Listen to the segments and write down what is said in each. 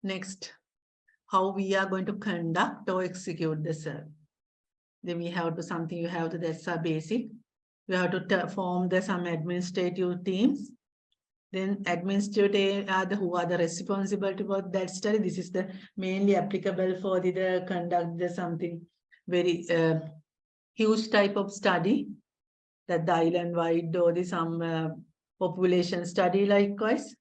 Next, how we are going to conduct or execute the survey. Then we have to something you have to, that's a basic. You have to form some administrative teams. Then administrative are who are the responsible for that study. This is the mainly applicable for the conduct the something very huge type of study, that the island-wide or some population study likewise.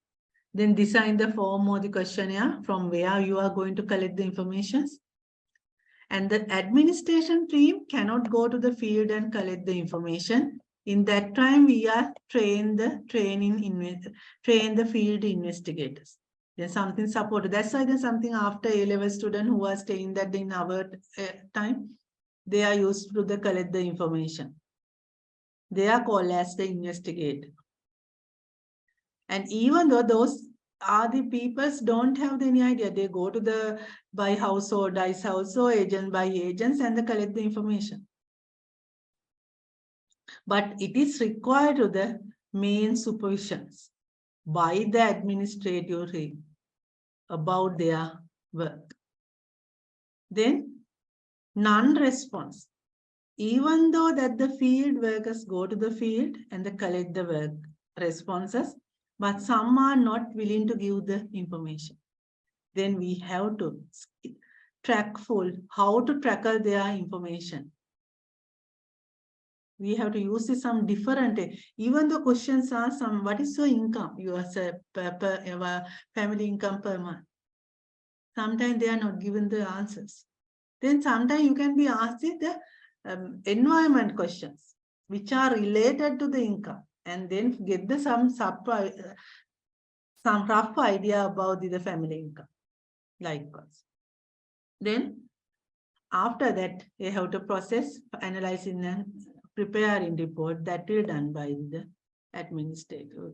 Then design the form or the questionnaire from where you are going to collect the information. And the administration team cannot go to the field and collect the information. In that time, we are train the field investigators. Then something supported. That's why there's something after A-level student who are staying that in our time, they are used to collect the information. They are called as the investigator. And even though those are the peoples don't have any idea, they go to the by house or dice house or agent by agents and they collect the information. But it is required to the main supervisions by the administrative team about their work. Then non-response. Even though that the field workers go to the field and they collect the work responses, but some are not willing to give the information. Then we have to track how to track their information. We have to use some different, even the questions are some, what is your income? Your family income per month. Sometimes they are not given the answers. Then sometimes you can be asked the environment questions, which are related to the income, and then get some rough idea about the family income, likewise. Then after that, you have to process, analyze and preparing report that will done by the administrator.